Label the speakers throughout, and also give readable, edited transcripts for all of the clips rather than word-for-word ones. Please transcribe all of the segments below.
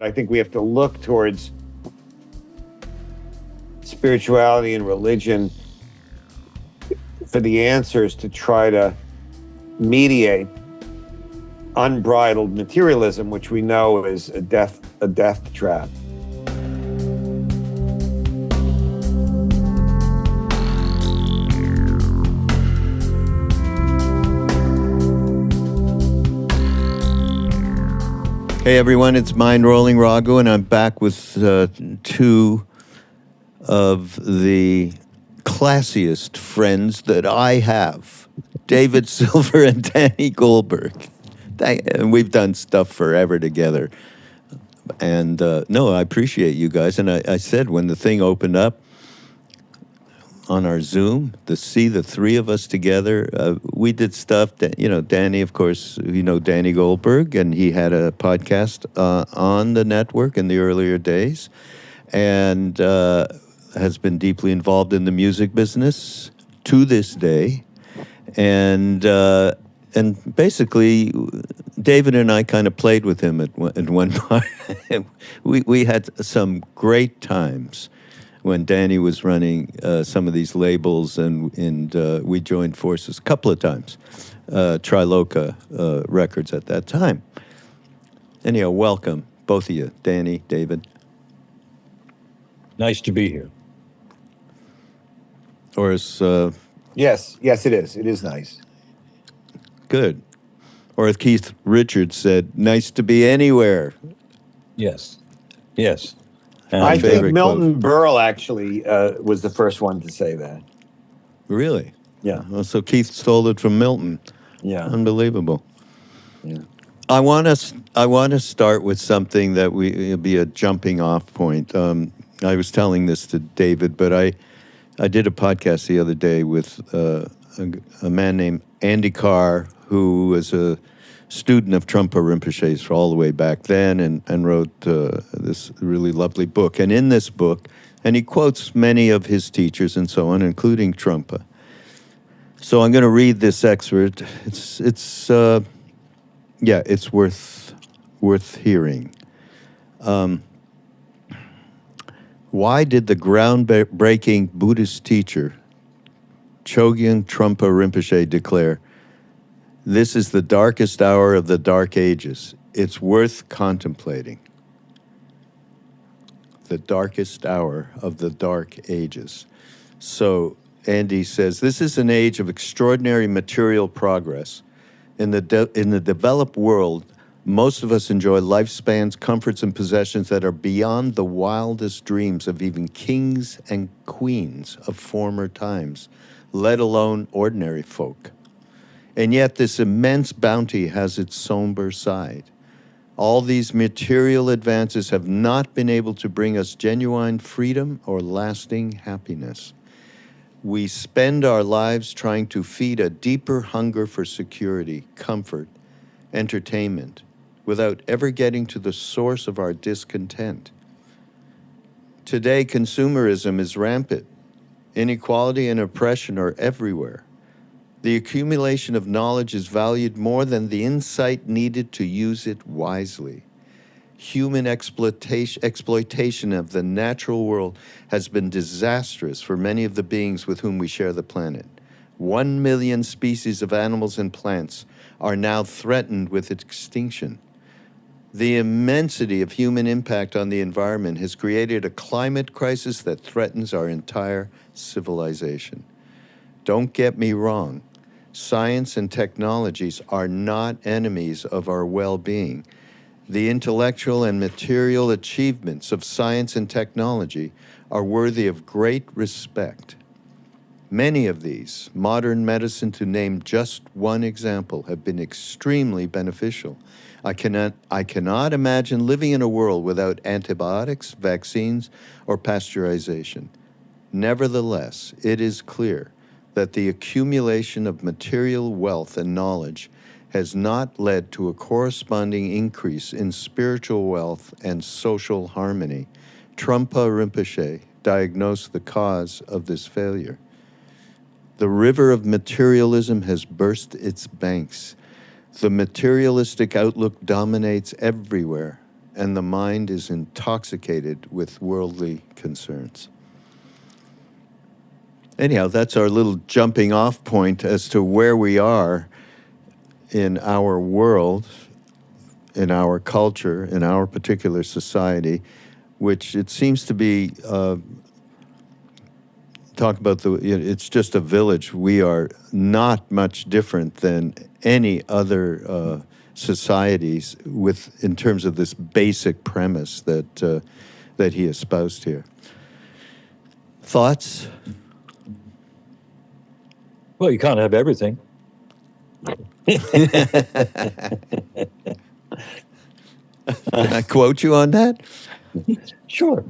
Speaker 1: I think we have to look towards spirituality and religion for the answers to try to mediate unbridled materialism, which we know is a death trap.
Speaker 2: Hey everyone, it's Mindrolling Raghu, and I'm back with two of the classiest friends that I have, David Silver and Danny Goldberg. And we've done stuff forever together. And no, I appreciate you guys. And I said when the thing opened up on our Zoom, to see the three of us together, we did stuff that, Danny, of course, Danny Goldberg, and he had a podcast on the network in the earlier days, and has been deeply involved in the music business to this day. And basically, David and I kind of played with him at one point. we had some great times when Danny was running some of these labels, and we joined forces a couple of times, Triloka Records at that time. Anyhow, welcome, both of you, Danny, David.
Speaker 3: Nice to be here.
Speaker 2: Or as...
Speaker 1: Yes, it is. It is nice.
Speaker 2: Good. Or as Keith Richards said, nice to be anywhere.
Speaker 3: Yes.
Speaker 1: I think Milton Berle actually was the first one to say that.
Speaker 2: Really?
Speaker 1: Yeah.
Speaker 2: Well, so Keith stole it from Milton.
Speaker 1: Yeah.
Speaker 2: Unbelievable.
Speaker 1: Yeah.
Speaker 2: I want to start with something that will be a jumping off point. I was telling this to David, but I did a podcast the other day with a man named Andy Carr, who was a student of Trungpa Rinpoche's all the way back then, and wrote this really lovely book. And in this book, and he quotes many of his teachers and so on, including Trungpa. So I'm going to read this excerpt. It's worth hearing. Why did the groundbreaking Buddhist teacher Chögyam Trungpa Rinpoche declare, "This is the darkest hour of the dark ages. It's worth contemplating"? The darkest hour of the dark ages. So Andy says, this is an age of extraordinary material progress. In the developed world, most of us enjoy lifespans, comforts, and possessions that are beyond the wildest dreams of even kings and queens of former times, let alone ordinary folk. And yet this immense bounty has its somber side. All these material advances have not been able to bring us genuine freedom or lasting happiness. We spend our lives trying to feed a deeper hunger for security, comfort, entertainment, without ever getting to the source of our discontent. Today, consumerism is rampant. Inequality and oppression are everywhere. The accumulation of knowledge is valued more than the insight needed to use it wisely. Human exploitation of the natural world has been disastrous for many of the beings with whom we share the planet. 1 million species of animals and plants are now threatened with extinction. The immensity of human impact on the environment has created a climate crisis that threatens our entire civilization. Don't get me wrong. Science and technologies are not enemies of our well-being. The intellectual and material achievements of science and technology are worthy of great respect. Many of these, modern medicine to name just one example, have been extremely beneficial. I cannot imagine living in a world without antibiotics, vaccines, or pasteurization. Nevertheless, it is clear that the accumulation of material wealth and knowledge has not led to a corresponding increase in spiritual wealth and social harmony. Trungpa Rinpoche diagnosed the cause of this failure. The river of materialism has burst its banks. The materialistic outlook dominates everywhere. and the mind is intoxicated with worldly concerns. Anyhow, that's our little jumping off point as to where we are in our world, in our culture, in our particular society, which it seems to be, talk about it's just a village. We are not much different than any other societies in terms of this basic premise that he espoused here. Thoughts?
Speaker 3: Well, you can't have everything.
Speaker 2: Can I quote you on that?
Speaker 3: Sure.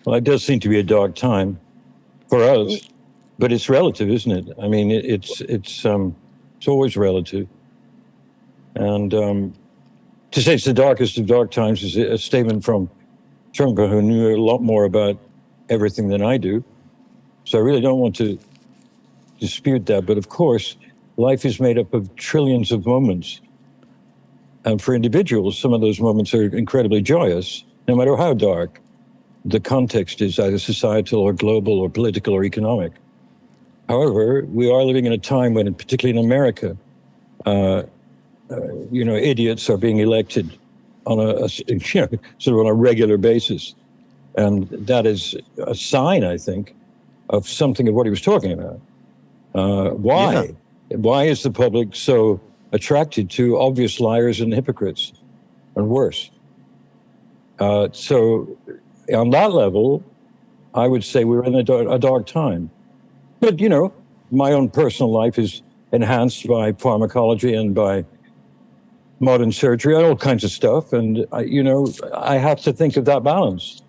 Speaker 3: Well, it does seem to be a dark time for us, but it's relative, isn't it? I mean, it's always relative. And to say it's the darkest of dark times is a statement from Trungpa, who knew a lot more about everything than I do. So I really don't want to dispute that. But of course, life is made up of trillions of moments. And for individuals, some of those moments are incredibly joyous, no matter how dark the context is, either societal or global or political or economic. However, we are living in a time when, particularly in America, idiots are being elected on sort of on a regular basis. And that is a sign, I think, of something of what he was talking about. Why? Yeah. Why is the public so attracted to obvious liars and hypocrites, and worse? So on that level, I would say we're in a dark time. But, my own personal life is enhanced by pharmacology and by modern surgery and all kinds of stuff. And, I have to think of that balance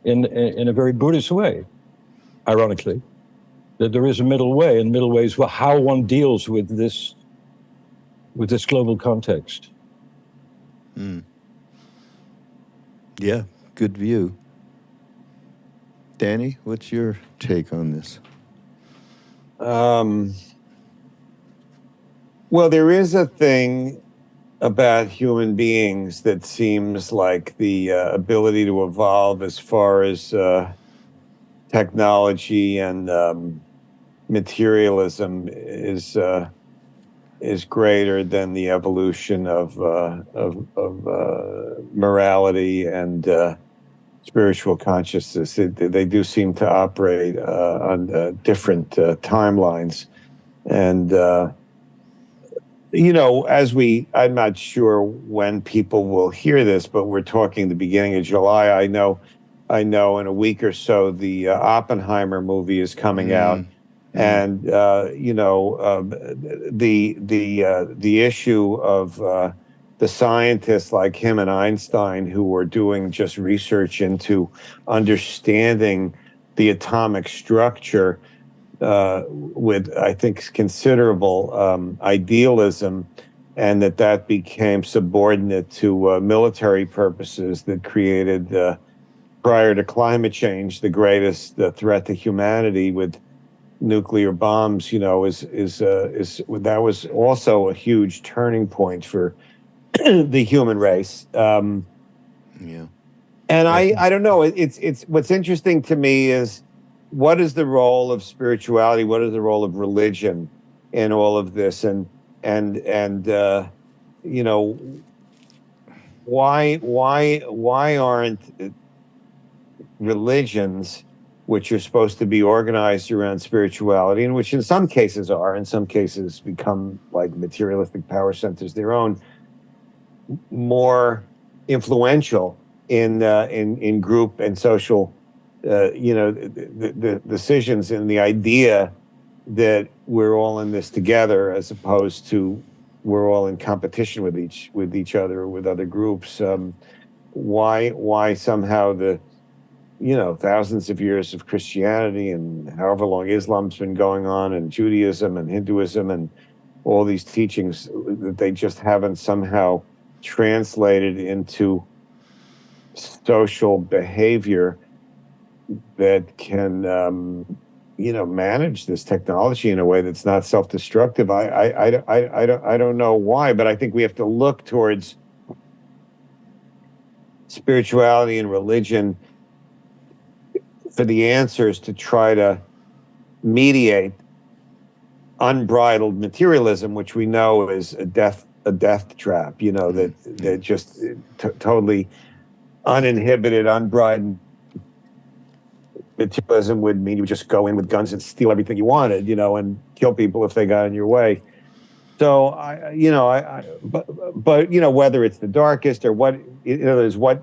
Speaker 3: in a very Buddhist way, ironically, that there is a middle way, and middle way is how one deals with this global context.
Speaker 2: Mm. Yeah, good view. Danny, what's your take on this?
Speaker 1: Well, there is a thing about human beings that seems like the ability to evolve as far as technology and materialism is greater than the evolution of morality and spiritual consciousness. They do seem to operate on different timelines. And, I'm not sure when people will hear this, but we're talking the beginning of July. I know in a week or so, the Oppenheimer movie is coming out. And, the issue of the scientists like him and Einstein who were doing just research into understanding the atomic structure with, I think, considerable idealism, and that became subordinate to military purposes that created, prior to climate change, the greatest threat to humanity with nuclear bombs. That was also a huge turning point for the human race. And I don't know. It's what's interesting to me is, what is the role of spirituality? What is the role of religion in all of this? And why aren't religions, which are supposed to be organized around spirituality, and which in some cases are, in some cases become like materialistic power centers, their own, more influential in group and social, the decisions, and the idea that we're all in this together, as opposed to we're all in competition with each other or with other groups. Why somehow the thousands of years of Christianity and however long Islam's been going on, and Judaism and Hinduism and all these teachings, that they just haven't somehow translated into social behavior that can, manage this technology in a way that's not self-destructive. I don't know why, but I think we have to look towards spirituality and religion for the answers to try to mediate unbridled materialism, which we know is a death trap. You know, that just totally uninhibited, unbridled materialism would mean you would just go in with guns and steal everything you wanted, you know, and kill people if they got in your way. So but you know, whether it's the darkest or what, you know, there's what,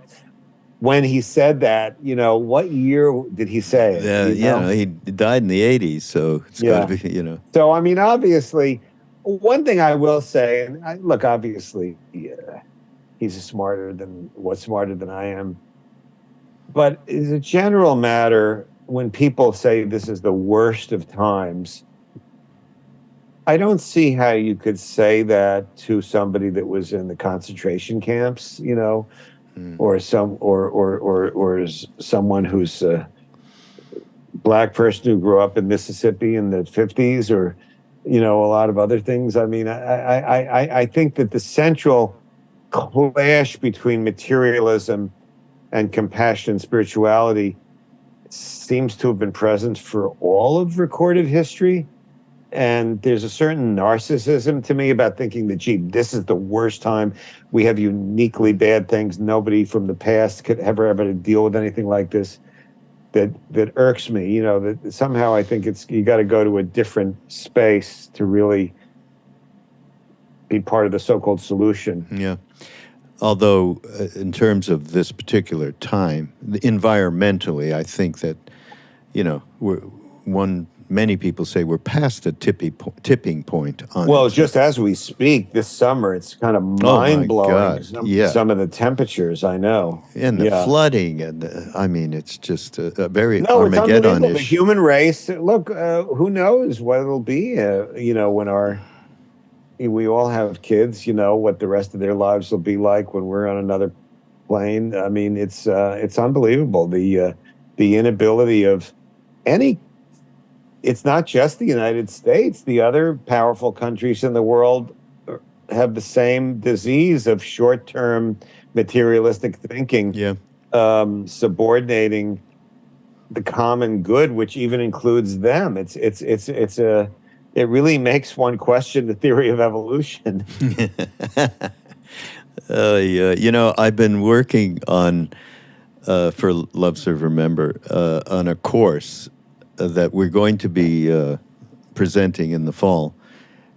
Speaker 1: when he said that, you know, what year did he say it?
Speaker 2: You know, he died in the 80s, so it's got to be, you know.
Speaker 1: So, I mean, obviously, one thing I will say, and look, obviously, he's smarter than I am. But as a general matter, when people say this is the worst of times, I don't see how you could say that to somebody that was in the concentration camps, you know, or someone who's a black person who grew up in Mississippi in the 50s, or, you know, a lot of other things. I mean, I think that the central clash between materialism and compassion and spirituality seems to have been present for all of recorded history. And there's a certain narcissism to me about thinking that, gee, this is the worst time. We have uniquely bad things. Nobody from the past could ever to deal with anything like this. That irks me. You know, that somehow I think you got to go to a different space to really be part of the so-called solution.
Speaker 2: Yeah. Although, in terms of this particular time, environmentally, I think that, you know, many people say we're past a tipping point on
Speaker 1: Well,
Speaker 2: it.
Speaker 1: just as we speak, this summer, it's kind of mind-blowing. Some of the temperatures, I know.
Speaker 2: And the flooding, and I mean, it's just a very
Speaker 1: Armageddon-ish.
Speaker 2: Armageddon-ish.
Speaker 1: The human race, look, who knows what it'll be, you know, when we all have kids, you know, what the rest of their lives will be like when we're on another plane. I mean, it's unbelievable, the inability of any. It's not just the United States. The other powerful countries in the world have the same disease of short-term materialistic thinking, subordinating the common good, which even includes them. It really makes one question the theory of evolution.
Speaker 2: You know, I've been working on for Love Serve Remember on a course that we're going to be presenting in the fall,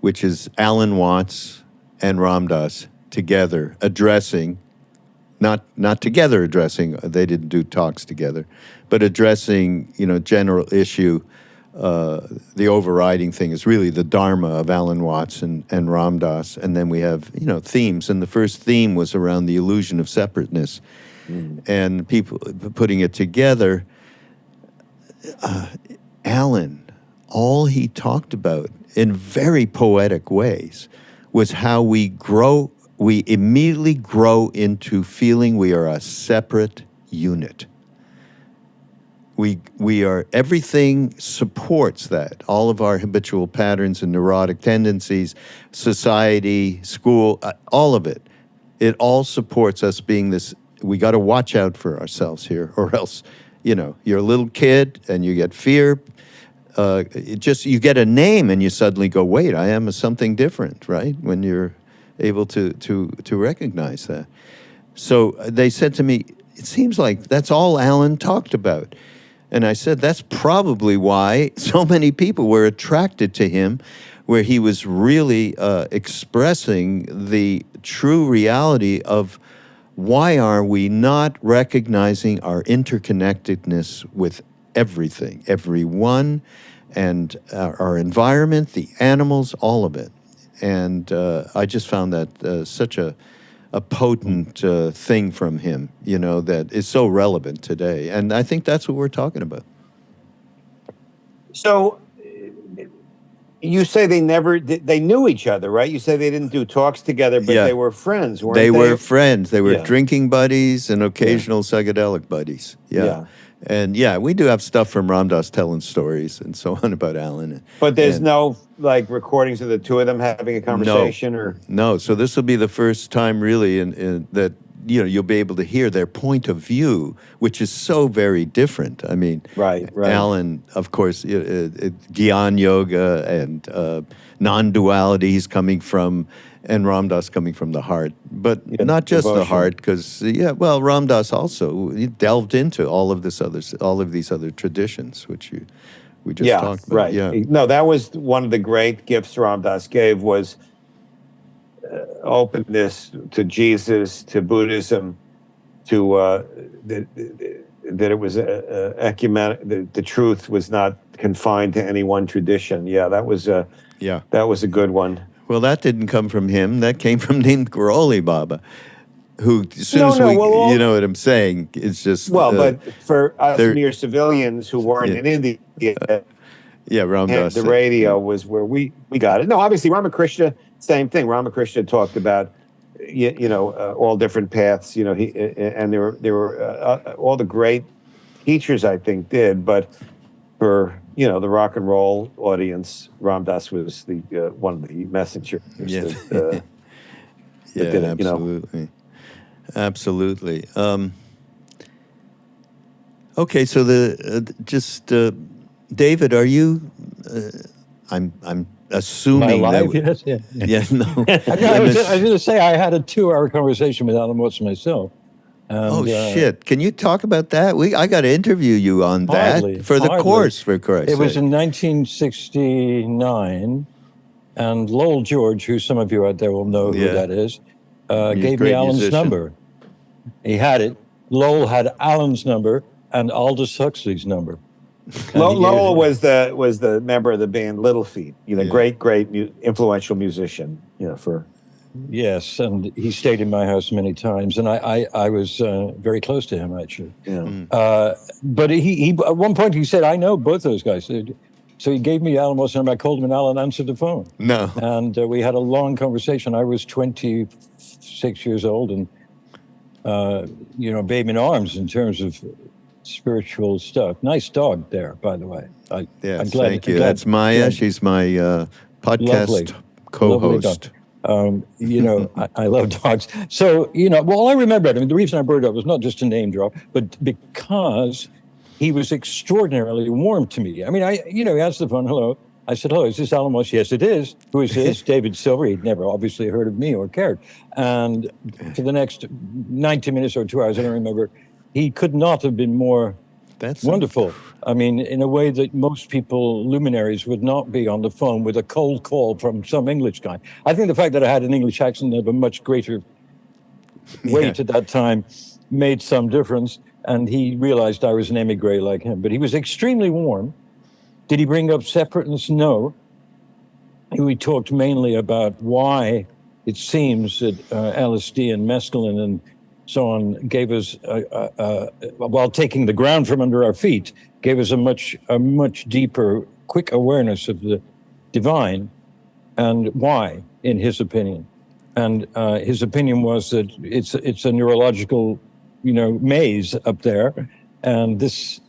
Speaker 2: which is Alan Watts and Ram Dass together addressing, not together addressing, they didn't do talks together, but addressing, you know, general issue. The overriding thing is really the Dharma of Alan Watts and Ram Dass. And then we have, you know, themes. And the first theme was around the illusion of separateness. And people putting it together. Alan, all he talked about in very poetic ways was how we immediately grow into feeling we are a separate unit. We are, everything supports that. All of our habitual patterns and neurotic tendencies, society, school, all of it. It all supports us being this, we got to watch out for ourselves here, or else, you know, you're a little kid and you get fear. You get a name and you suddenly go, wait, I am something different, right? When you're able to recognize that. So they said to me, it seems like that's all Alan talked about. And I said, that's probably why so many people were attracted to him, where he was really expressing the true reality of why are we not recognizing our interconnectedness with everything, everyone, and our environment, the animals, all of it. And I just found that such a potent thing from him, you know, that is so relevant today. And I think that's what we're talking about.
Speaker 1: So you say they knew each other, right? You say they didn't do talks together, but they were friends, weren't they?
Speaker 2: They were friends. They were drinking buddies and occasional psychedelic buddies. Yeah. And we do have stuff from Ram Dass telling stories and so on about Alan.
Speaker 1: But there's no like recordings of the two of them having a conversation,
Speaker 2: No. So this will be the first time really in that you'll be able to hear their point of view, which is so very different. I mean,
Speaker 1: Right.
Speaker 2: Alan, of course, Gyan Yoga and non-duality he's coming from, and Ram Dass coming from the heart, but not just the heart, because Ram Dass also he delved into all of these other traditions, which we just talked about.
Speaker 1: Right.
Speaker 2: Yeah.
Speaker 1: No, that was one of the great gifts Ram Dass gave, was openness to Jesus, to Buddhism, to that it was ecumenical. The truth was not confined to any one tradition. Yeah, that was a good one.
Speaker 2: Well, that didn't come from him. That came from Neem Karoli Baba, who, as soon as you know what I'm saying, it's just...
Speaker 1: but for us mere civilians who weren't in India,
Speaker 2: Ram Dass,
Speaker 1: the radio was where we got it. No, obviously Ramakrishna, same thing. Ramakrishna talked about, all different paths. And there were all the great teachers, I think, did, but for the rock and roll audience, Ram Dass was the one of the messengers. That did it,
Speaker 2: absolutely, absolutely. Okay, so David, are you? I'm assuming.
Speaker 3: Am I alive? Yes. Yeah.
Speaker 2: Yeah. No.
Speaker 3: I was going to say I had a 2-hour conversation with Alan Watts myself. And,
Speaker 2: shit! Can you talk about that? I got to interview you on that for the course. For Christ's sake.
Speaker 3: It was in 1969, and Lowell George, who some of you out there will know who that is, gave me Alan's number. He had it. Lowell had Alan's number and Aldous Huxley's number.
Speaker 1: Lowell was the member of the band Little Feat. Great influential musician.
Speaker 3: Yes, and he stayed in my house many times, and I was very close to him, actually.
Speaker 1: Yeah.
Speaker 3: But he at one point he said, "I know both those guys." So he gave me Alan Watts' number. I called him, and Alan answered the phone.
Speaker 2: No.
Speaker 3: And we had a long conversation. I was 26 years old, and babe in arms in terms of spiritual stuff. Nice dog there, by the way. I'm glad,
Speaker 2: thank you. That's Maya. She's my podcast co-host.
Speaker 3: I love dogs. So, all I remember, the reason I brought it up was not just a name drop, but because he was extraordinarily warm to me. He answered the phone, hello. I said, hello, is this Alan Watts? Yes, it is. Who is this? David Silver. He'd never obviously heard of me or cared. And for the next 90 minutes or 2 hours, I don't remember, he could not have been more wonderful. In a way that most people, luminaries, would not be on the phone with a cold call from some English guy. I think the fact that I had an English accent of a much greater weight at that time made some difference, and he realized I was an emigre like him. But he was extremely warm. Did he bring up separateness? No. We talked mainly about why it seems that LSD and mescaline and so on gave us, while taking the ground from under our feet, gave us a much deeper, quick awareness of the divine, and why, in his opinion. And his opinion was that it's a neurological, maze up there, and these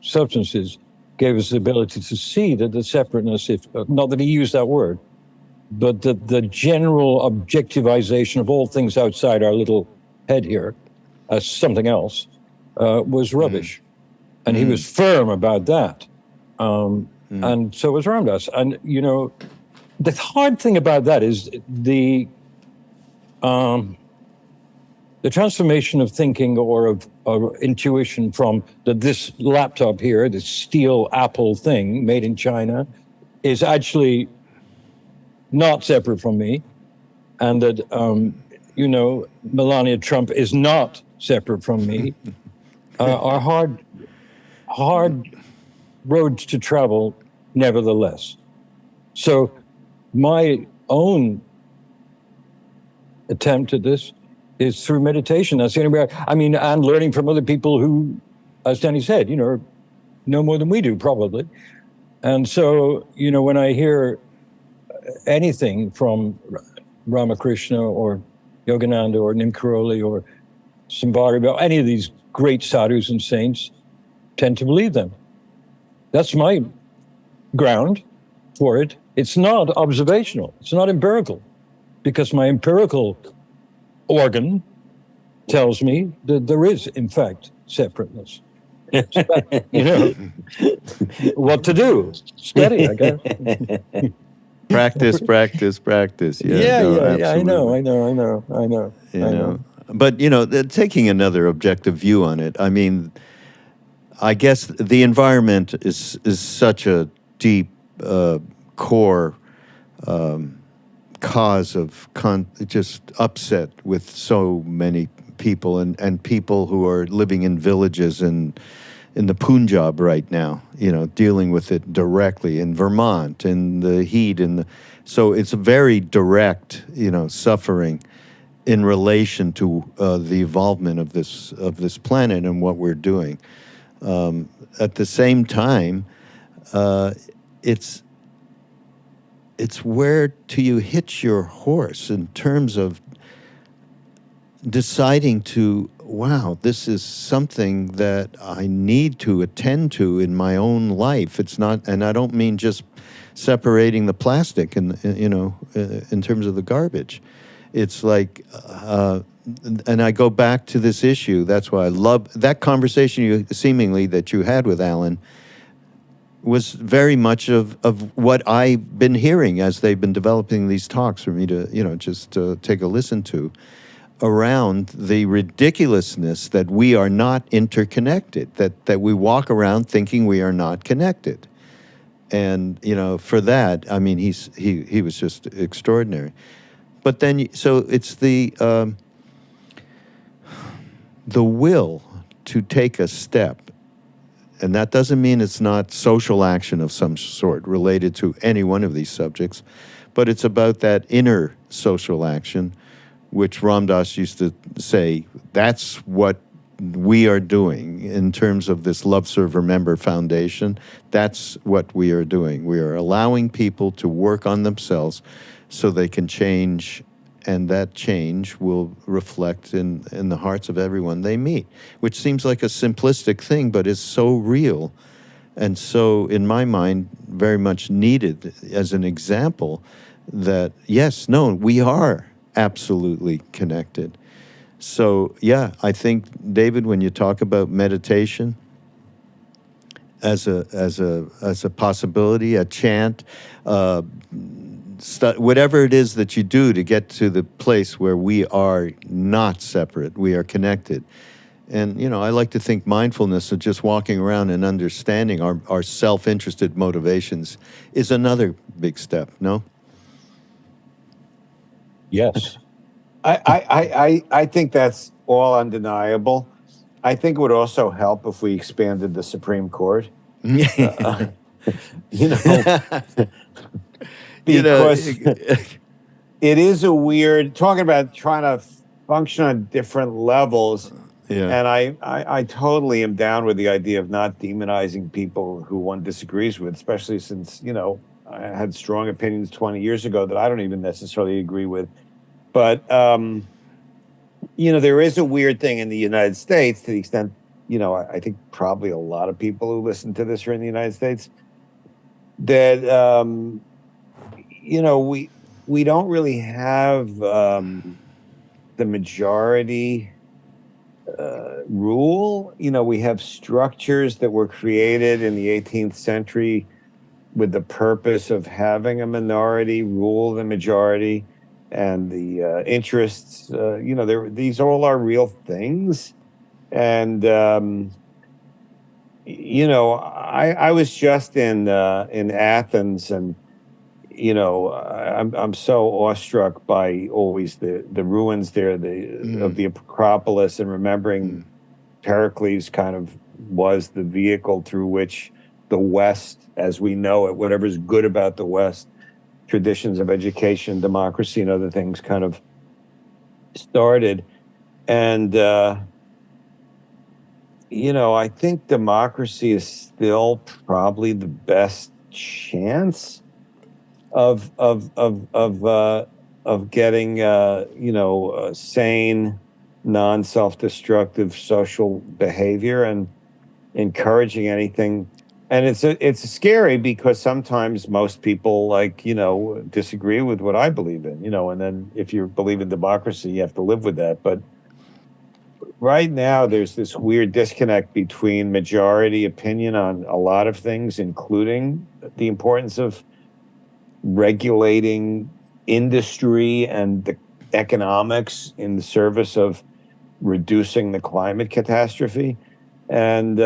Speaker 3: substances gave us the ability to see that the separateness, not that he used that word, but the general objectivization of all things outside our little head here as something else was rubbish. And he was firm about that. And so was Ram Dass. And, the hard thing about that is the transformation of thinking or of intuition from this laptop here, this steel Apple thing made in China, is actually not separate from me. And that, Melania Trump is not separate from me, are hard roads to travel, nevertheless. So my own attempt at this is through meditation. That's the only way. And learning from other people who, as Danny said, know more than we do, probably. And so, when I hear anything from Ramakrishna or Yogananda or Neem Karoli or Sambhari, any of these great sadhus and saints, tend to believe them. That's my ground for it. It's not observational. It's not empirical, because my empirical organ tells me that there is, in fact, separateness. You know, what to do? Study, I guess.
Speaker 2: Practice.
Speaker 3: Yeah,
Speaker 2: Absolutely.
Speaker 3: I know.
Speaker 2: You know, but taking another objective view on it, I mean, I guess the environment is such a deep core cause of just upset with so many people and people who are living in villages in the Punjab right now, dealing with it directly in Vermont and the heat so it's a very direct, suffering in relation to the evolvement of this planet and what we're doing. At the same time, it's where do you hitch your horse in terms of deciding to, wow, this is something that I need to attend to in my own life. It's not, and I don't mean just separating the plastic in terms of the garbage. It's like, and I go back to this issue. That's why I love that conversation that you had with Alan was very much of what I've been hearing as they've been developing these talks for me to, just take a listen to, around the ridiculousness that we are not interconnected, that we walk around thinking we are not connected. And, for that, I mean, he was just extraordinary. But then, so it's the will to take a step. And that doesn't mean it's not social action of some sort related to any one of these subjects, but it's about that inner social action, which Ram Dass used to say, that's what we are doing in terms of this Love, Serve, Remember Foundation. That's what we are doing. We are allowing people to work on themselves so they can change, and that change will reflect in the hearts of everyone they meet, which seems like a simplistic thing, but is so real. And so, in my mind, very much needed as an example that, yes, no, we are absolutely connected. So, yeah, I think, David, when you talk about meditation as a possibility, a chant, whatever it is that you do to get to the place where we are not separate, we are connected. And, I like to think mindfulness of just walking around and understanding our self-interested motivations is another big step, no?
Speaker 3: Yes.
Speaker 1: I think that's all undeniable. I think it would also help if we expanded the Supreme Court. Because it is a weird, talking about trying to function on different levels. Yeah. And I totally am down with the idea of not demonizing people who one disagrees with, especially since, I had strong opinions 20 years ago that I don't even necessarily agree with. But, there is a weird thing in the United States to the extent, I think probably a lot of people who listen to this are in the United States, that, we don't really have the majority rule. We have structures that were created in the 18th century with the purpose of having a minority rule the majority, and the interests. These all are real things, and I was just in Athens, and I'm so awestruck by always the ruins there, of the Acropolis, and remembering Pericles kind of was the vehicle through which the West, as we know it, whatever's good about the West, traditions of education, democracy, and other things kind of started. And, I think democracy is still probably the best chance of getting sane, non-self-destructive social behavior and encouraging anything. And it's scary because sometimes most people disagree with what I believe in, and then if you believe in democracy, you have to live with that. But right now there's this weird disconnect between majority opinion on a lot of things, including the importance of regulating industry and the economics in the service of reducing the climate catastrophe. And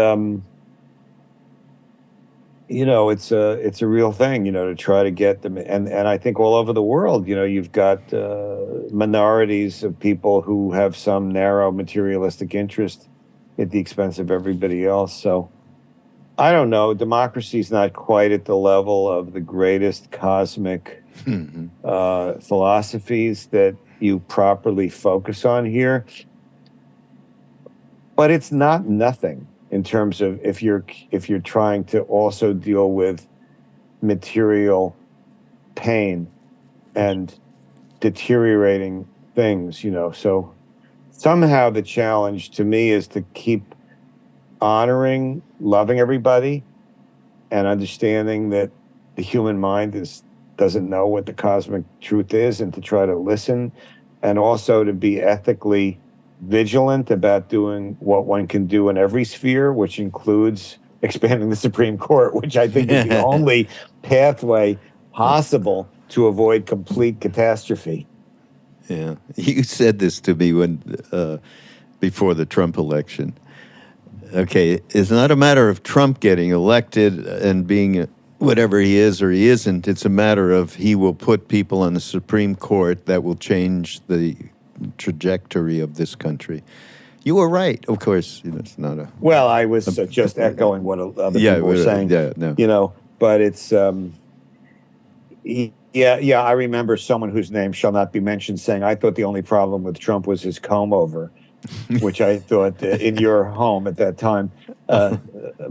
Speaker 1: it's a real thing, to try to get them. And I think all over the world, you've got minorities of people who have some narrow materialistic interest at the expense of everybody else. So I don't know. Democracy's not quite at the level of the greatest cosmic philosophies that you properly focus on here. But it's not nothing in terms of if you're trying to also deal with material pain and deteriorating things, So somehow the challenge to me is to keep honoring, loving everybody, and understanding that the human mind doesn't know what the cosmic truth is, and to try to listen, and also to be ethically vigilant about doing what one can do in every sphere, which includes expanding the Supreme Court, which I think is the only pathway possible to avoid complete catastrophe.
Speaker 2: Yeah, you said this to me before the Trump election. Okay, it's not a matter of Trump getting elected and being whatever he is or he isn't. It's a matter of he will put people on the Supreme Court that will change the trajectory of this country. You were right, of course. It's not a.
Speaker 1: Well, I was just echoing what other people were saying.
Speaker 2: Yeah, no.
Speaker 1: But it's I remember someone whose name shall not be mentioned saying, "I thought the only problem with Trump was his comb over," which I thought in your home at that time, a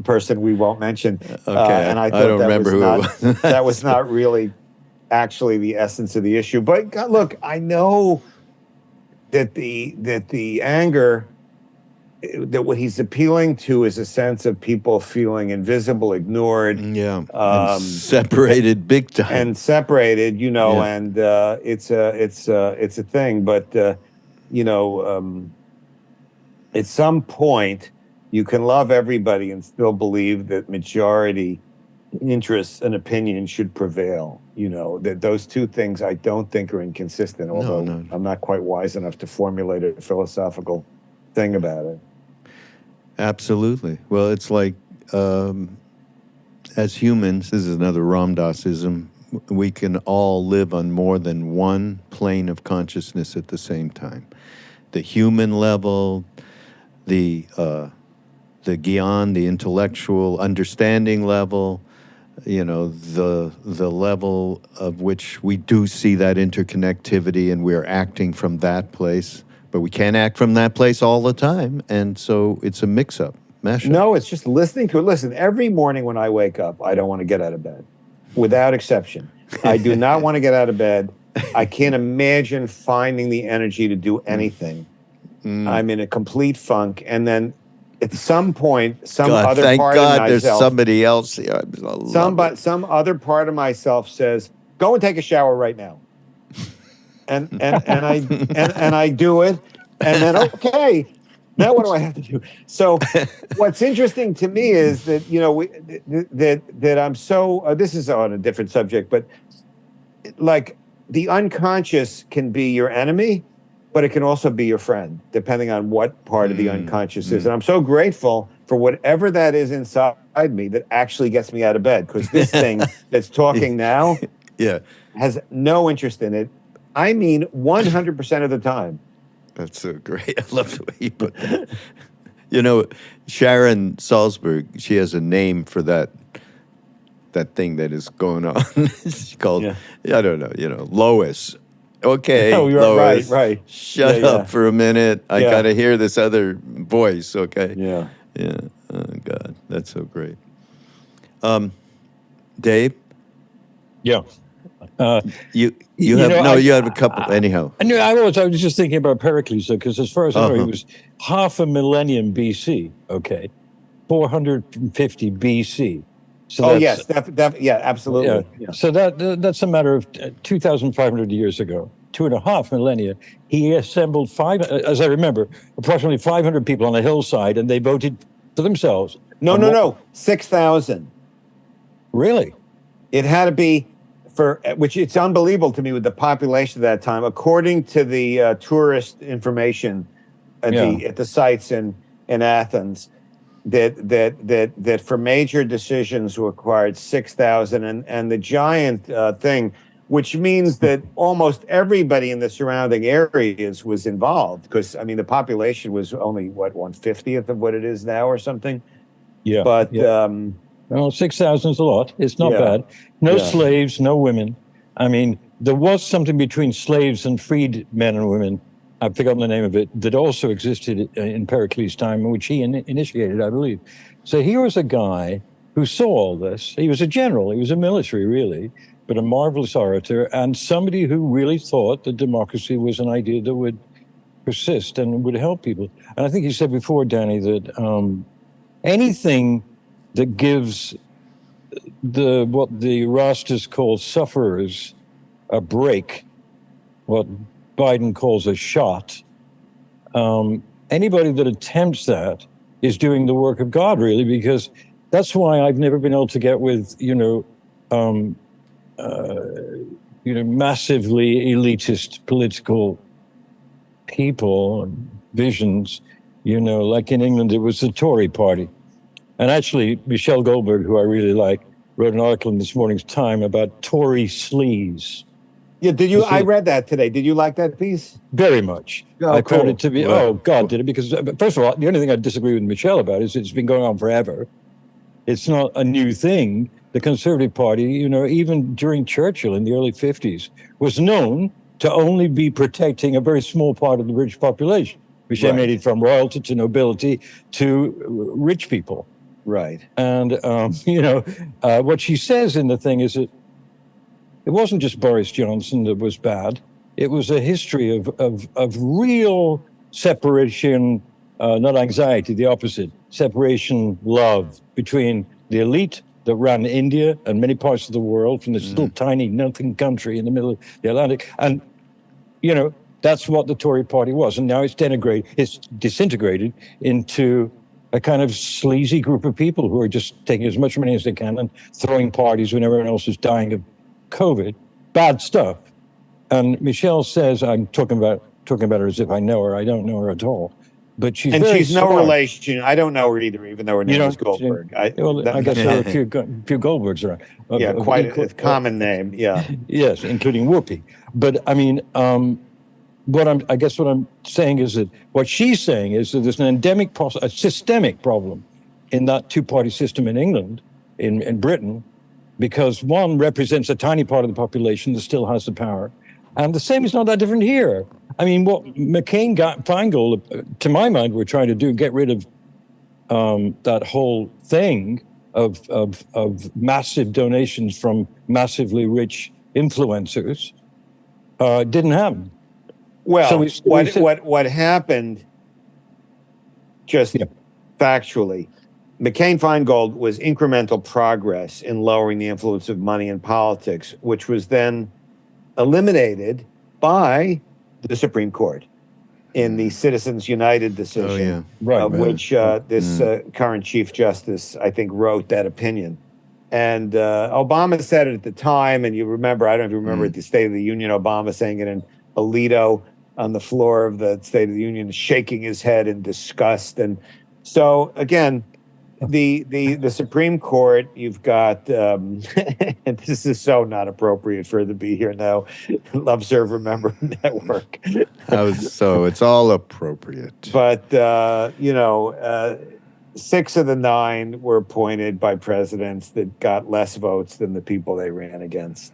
Speaker 1: person we won't mention.
Speaker 2: Okay,
Speaker 1: and I
Speaker 2: don't remember who it was.
Speaker 1: That was not really actually the essence of the issue. But look, I know that the anger, that what he's appealing to is a sense of people feeling invisible, ignored,
Speaker 2: and separated big time,
Speaker 1: and separated, and it's a thing. But at some point, you can love everybody and still believe that majority interests and opinions should prevail. That those two things I don't think are inconsistent, although
Speaker 2: No.
Speaker 1: I'm not quite wise enough to formulate a philosophical thing about it.
Speaker 2: Absolutely. Well, it's like, as humans, this is another Ram Dassism, we can all live on more than one plane of consciousness at the same time. The human level, the Gyan, the intellectual understanding level, the level of which we do see that interconnectivity and we're acting from that place. But we can't act from that place all the time. And so it's a mix-up, mashup.
Speaker 1: No, it's just listening to it. Listen, every morning when I wake up, I don't want to get out of bed, without exception. I do not want to get out of bed. I can't imagine finding the energy to do anything. I'm in a complete funk. And then at some point, other
Speaker 2: thank
Speaker 1: part
Speaker 2: God
Speaker 1: of myself,
Speaker 2: there's somebody else here.
Speaker 1: some other part of myself says, "Go and take a shower right now." And I do it, and then okay, now what do I have to do? So, what's interesting to me is that that I'm so. This is on a different subject, but like the unconscious can be your enemy, but it can also be your friend, depending on what part of the unconscious is. And I'm so grateful for whatever that is inside me that actually gets me out of bed, because this thing that's talking now has no interest in it. I mean, 100% of the time.
Speaker 2: That's so great. I love the way you put that. Sharon Salzberg, she has a name for that thing that is going on. She's called, I don't know, Lois. Okay, Lois,
Speaker 1: right.
Speaker 2: Shut up for a minute. I got to hear this other voice, okay?
Speaker 1: Yeah.
Speaker 2: Oh, God, that's so great. Dave?
Speaker 3: Yeah.
Speaker 2: You have a couple, anyhow.
Speaker 3: I was just thinking about Pericles, because as far as I know, he was half a millennium BC, okay? 450 BC. So
Speaker 1: yes, absolutely.
Speaker 3: Yeah. So that's a matter of 2,500 years ago. 2.5 millennia, he assembled as I remember, approximately 500 people on a hillside, and they voted for themselves.
Speaker 1: No, 6,000.
Speaker 3: Really?
Speaker 1: It had to be which it's unbelievable to me with the population at that time. According to the tourist information at the sites in Athens, that for major decisions required 6,000, and the giant thing, which means that almost everybody in the surrounding areas was involved, because I mean the population was only 1/50th of what it is now or something.
Speaker 3: Yeah,
Speaker 1: but
Speaker 3: well, 6,000 is a lot. It's not bad. No slaves, no women. I mean, there was something between slaves and freed men and women. I've forgotten the name of it, that also existed in Pericles' time, which he initiated, I believe. So here was a guy who saw all this. He was a general. He was a military, really, but a marvelous orator, and somebody who really thought that democracy was an idea that would persist and would help people. And I think you said before, Danny, that anything that gives what the Rastas call sufferers a break, what Biden calls a shot, anybody that attempts that is doing the work of God, really, because that's why I've never been able to get with, massively elitist political people and visions. Like in England, it was the Tory party. And actually, Michelle Goldberg, who I really like, wrote an article in this morning's Time about Tory sleaze.
Speaker 1: Yeah, did you? I read that today. Did you like that piece?
Speaker 3: Very much.
Speaker 1: Oh,
Speaker 3: I
Speaker 1: cool.
Speaker 3: found it to be, did it? Because first of all, the only thing I disagree with Michelle about is it's been going on forever. It's not a new thing. The Conservative Party, even during Churchill in the early 50s, was known to only be protecting a very small part of the British population, which emanated from royalty to nobility to rich people.
Speaker 1: Right.
Speaker 3: And, what she says in the thing is that it wasn't just Boris Johnson that was bad. It was a history of real separation, not anxiety, the opposite, separation, love between the elite that ran India and many parts of the world from this little tiny nothing country in the middle of the Atlantic. And, that's what the Tory party was. And now it's disintegrated into a kind of sleazy group of people who are just taking as much money as they can and throwing parties when everyone else is dying of COVID. Bad stuff. And Michelle says, I'm talking about her as if I know her. I don't know her at all. But she's very
Speaker 1: no
Speaker 3: smart.
Speaker 1: relation. I don't know her either, even though her name is Goldberg.
Speaker 3: I guess there are a few Goldbergs around.
Speaker 1: Quite a common name. Yeah.
Speaker 3: Yes, including Whoopi. But I mean, what I'm saying is that what she's saying is that there's an a systemic problem in that two-party system in England, in Britain, because one represents a tiny part of the population that still has the power. And the same is not that different here. I mean, what McCain-Feingold, to my mind, were trying to do, get rid of that whole thing of massive donations from massively rich influencers, didn't happen.
Speaker 1: Well, what happened, just factually, McCain-Feingold was incremental progress in lowering the influence of money in politics, which was then eliminated by the Supreme Court in the Citizens United decision, which this current Chief Justice, I think, wrote that opinion. And Obama said it at the time, and you remember, I don't know if you remember at the State of the Union, Obama saying it in Alito on the floor of the State of the Union, shaking his head in disgust. And so, again, the Supreme Court, you've got, and this is so not appropriate for it to be here now, Love, Serve, Remember Network.
Speaker 2: So it's all appropriate.
Speaker 1: But, 6 of the 9 were appointed by presidents that got less votes than the people they ran against.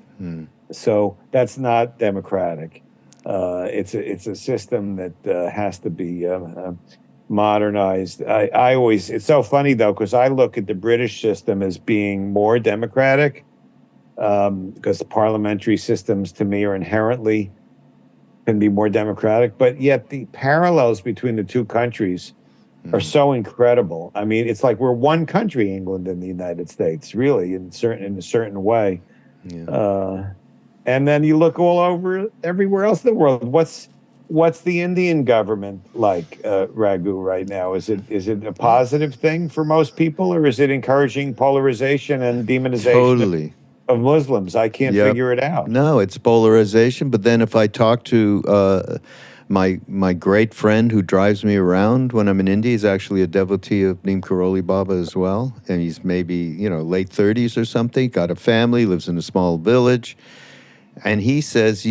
Speaker 1: So that's not democratic. It's a system that has to be modernized. I always, it's so funny though, because I look at the British system as being more democratic, because the parliamentary systems to me are inherently can be more democratic, but yet the parallels between the two countries are so incredible. I mean, it's like we're one country, England and the United States, really, in a certain way. And then you look all over everywhere else in the world. What's the Indian government like, Raghu, right now? Is it a positive thing for most people, or is it encouraging polarization and demonization
Speaker 2: Totally.
Speaker 1: of Muslims? I can't
Speaker 2: Yep.
Speaker 1: figure it out.
Speaker 2: No, it's polarization. But then if I talk to my great friend who drives me around when I'm in India, he's actually a devotee of Neem Karoli Baba as well, and he's maybe late 30s or something. Got a family, lives in a small village, and he says,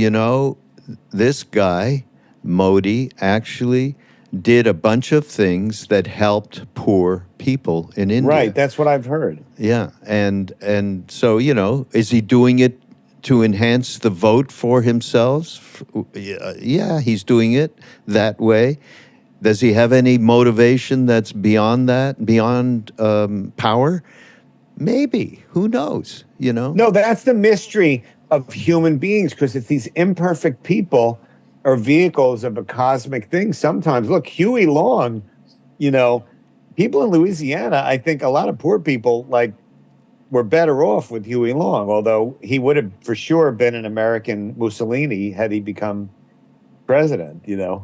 Speaker 2: this guy Modi actually did a bunch of things that helped poor people in India.
Speaker 1: Right, that's what I've heard.
Speaker 2: Yeah, and so is he doing it to enhance the vote for himself? Yeah, he's doing it that way. Does he have any motivation that's beyond that, beyond power? Maybe. Who knows?
Speaker 1: No, that's the mystery of human beings, because it's these imperfect people are vehicles of a cosmic thing. Sometimes, look, Huey Long, people in Louisiana, I think a lot of poor people were better off with Huey Long, although he would have for sure been an American Mussolini had he become president,
Speaker 2: Yeah.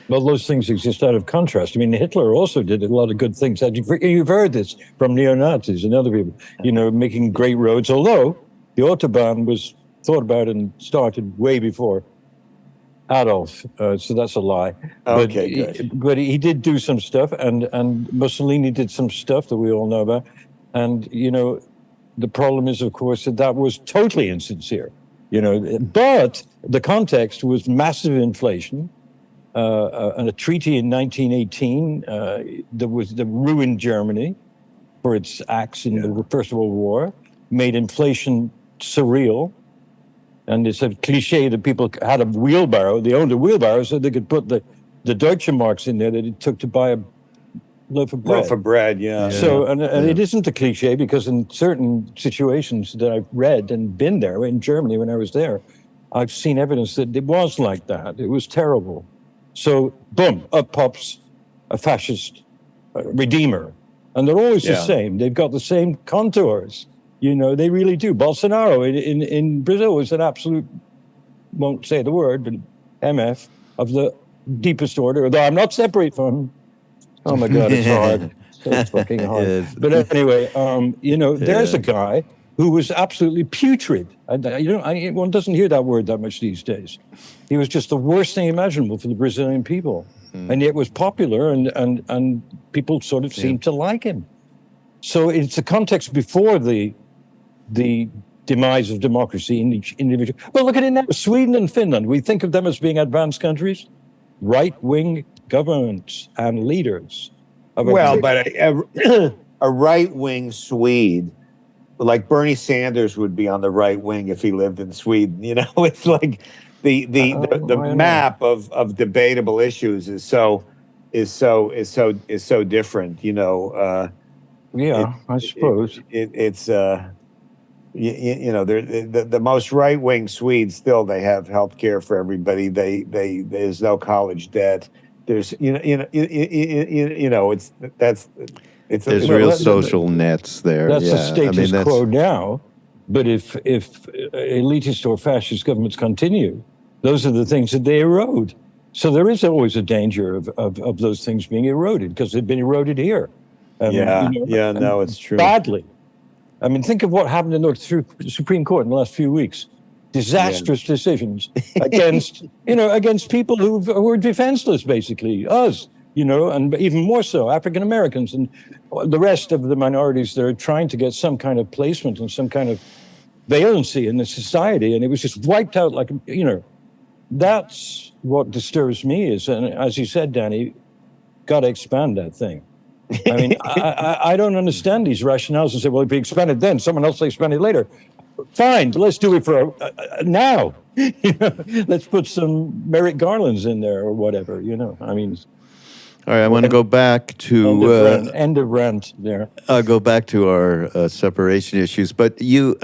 Speaker 3: Well, those things exist out of contrast. I mean, Hitler also did a lot of good things. You've heard this from neo-Nazis and other people, making great roads, although the Autobahn was thought about and started way before Adolf, so that's a lie.
Speaker 1: Okay, good.
Speaker 3: But he did do some stuff, and Mussolini did some stuff that we all know about. And, the problem is, of course, that was totally insincere, but the context was massive inflation, and a treaty in 1918 that ruined Germany for its acts in the First World War, made inflation surreal. And it's a cliche that people had a wheelbarrow. They owned a wheelbarrow so they could put the Deutsche marks in there that it took to buy a loaf of bread.
Speaker 1: Loaf of bread, yeah.
Speaker 3: So, and it isn't a cliche, because in certain situations that I've read and been there in Germany when I was there, I've seen evidence that it was like that. It was terrible. So, boom, up pops a fascist redeemer. And they're always the same. They've got the same contours. They really do. Bolsonaro in Brazil is an absolute, won't say the word, but MF of the deepest order, although I'm not separate from him. Oh my God, it's hard. So fucking hard. But anyway, there's a guy who was absolutely putrid. One doesn't hear that word that much these days. He was just the worst thing imaginable for the Brazilian people. And yet was popular, and people sort of seemed to like him. So it's a context before the demise of democracy in each individual. Well, look at it now. Sweden and Finland, we think of them as being advanced countries. Right-wing governments and leaders.
Speaker 1: But a right-wing Swede, like Bernie Sanders, would be on the right wing if he lived in Sweden. It's like the map of debatable issues is so different.
Speaker 3: I suppose
Speaker 1: it's the most right wing Swedes still, they have health care for everybody. There's no college debt. There's
Speaker 2: there's real social nets there.
Speaker 3: That's the status quo now. But if elitist or fascist governments continue, those are the things that they erode. So there is always a danger of those things being eroded, because they've been eroded here.
Speaker 1: It's true.
Speaker 3: Badly. I mean, think of what happened in the Supreme Court in the last few weeks. Disastrous decisions against people who are defenseless, basically, us, and even more so, African Americans and the rest of the minorities that are trying to get some kind of placement and some kind of valency in the society. And it was just wiped out that's what disturbs me is, and as you said, Danny, got to expand that thing. I mean, I don't understand these rationales and say, well, if we expand it then, someone else will expand it later. Fine, let's do it for now. Let's put some Merrick Garlands in there or whatever, I mean.
Speaker 2: All right, I want to go back to...
Speaker 3: End of rant there.
Speaker 2: I'll go back to our separation issues, but you,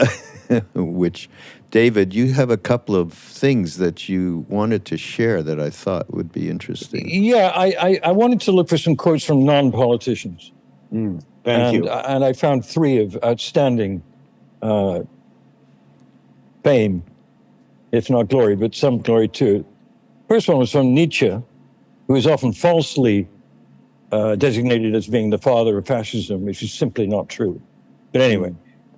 Speaker 2: David, you have a couple of things that you wanted to share that I thought would be interesting.
Speaker 3: Yeah, I wanted to look for some quotes from non-politicians.
Speaker 1: Thank you.
Speaker 3: And I found 3 of outstanding fame, if not glory, but some glory too. First one was from Nietzsche, who is often falsely designated as being the father of fascism, which is simply not true. But anyway,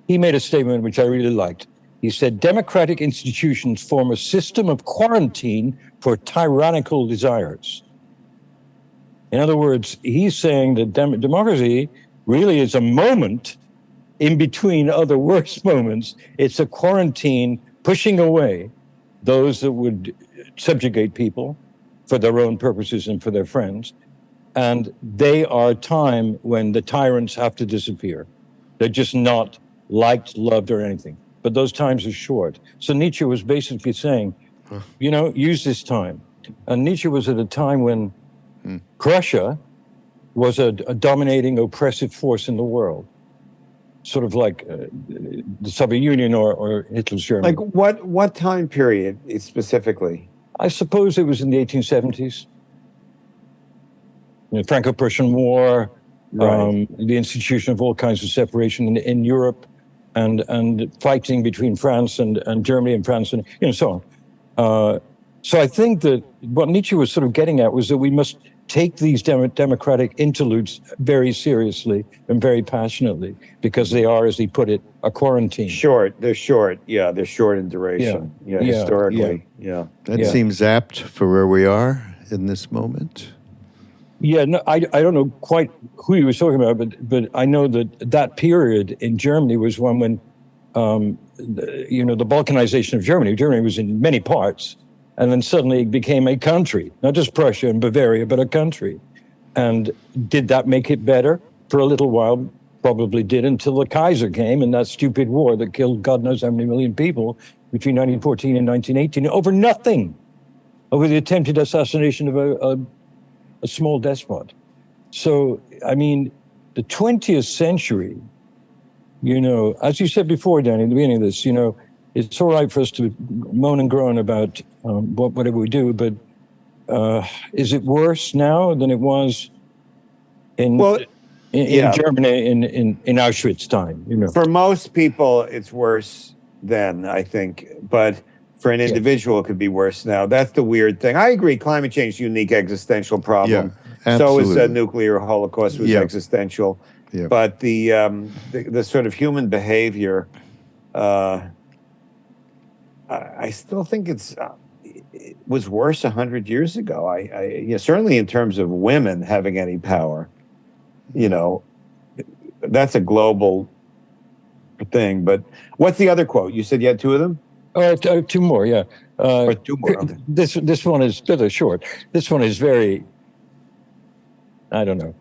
Speaker 3: he made a statement which I really liked. He said, democratic institutions form a system of quarantine for tyrannical desires. In other words, he's saying that democracy really is a moment in between other worse moments. It's a quarantine pushing away those that would subjugate people for their own purposes and for their friends. And they are a time when the tyrants have to disappear. They're just not liked, loved, or anything. But those times are short. So Nietzsche was basically saying, use this time. And Nietzsche was at a time when Prussia was a dominating, oppressive force in the world. Sort of like the Soviet Union or Hitler's Germany.
Speaker 1: Like what time period specifically?
Speaker 3: I suppose it was in the 1870s. Franco-Prussian War, right. The institution of all kinds of separation in Europe, and fighting between France and Germany and France and so on. So I think that what Nietzsche was sort of getting at was that we must take these democratic interludes very seriously and very passionately, because they are, as he put it, a quarantine.
Speaker 1: They're short. Yeah, they're short in duration. Yeah, historically. Yeah.
Speaker 2: That seems apt for where we are in this moment.
Speaker 3: Yeah, no, I don't know quite who he was talking about, but I know that period in Germany was one when, the Balkanization of Germany. Germany was in many parts, and then suddenly it became a country, not just Prussia and Bavaria, but a country. And did that make it better? For a little while, probably did, until the Kaiser came and that stupid war that killed God knows how many million people between 1914 and 1918 over nothing, over the attempted assassination of a small despot. So, I mean, the 20th century, as you said before, Danny, at the beginning of this, it's all right for us to moan and groan about whatever we do, but is it worse now than it was in Germany in Auschwitz time?
Speaker 1: For most people, it's worse then, I think, but for an individual, it could be worse now. That's the weird thing. I agree. Climate change is a unique existential problem.
Speaker 2: Yeah,
Speaker 1: so is a nuclear holocaust was existential.
Speaker 2: Yeah.
Speaker 1: But the sort of human behavior, I still think it was worse 100 years ago. Certainly in terms of women having any power, that's a global thing. But what's the other quote? You said you had two of them?
Speaker 3: Two more, yeah.
Speaker 1: Or two more. Okay.
Speaker 3: This one is rather short. This one is very, I don't know.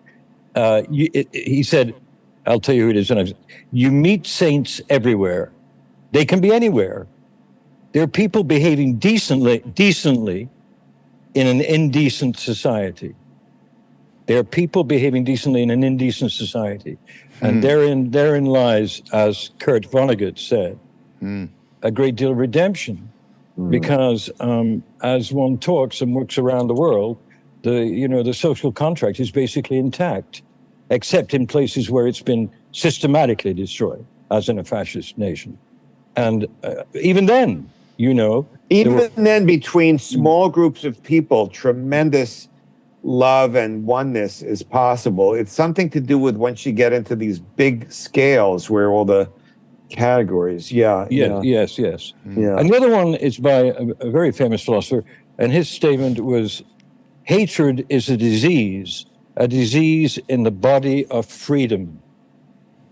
Speaker 3: He said, I'll tell you who it is. You meet saints everywhere. They can be anywhere. There are people behaving decently in an indecent society. There are people behaving decently in an indecent society. And therein lies, as Kurt Vonnegut said, a great deal of redemption, because as one talks and works around the world, the social contract is basically intact, except in places where it's been systematically destroyed, as in a fascist nation. And even then,
Speaker 1: then between small groups of people, tremendous love and oneness is possible. It's something to do with once you get into these big scales where all the categories. Yes.
Speaker 3: Yeah. And the other one is by a very famous philosopher, and his statement was, hatred is a disease in the body of freedom.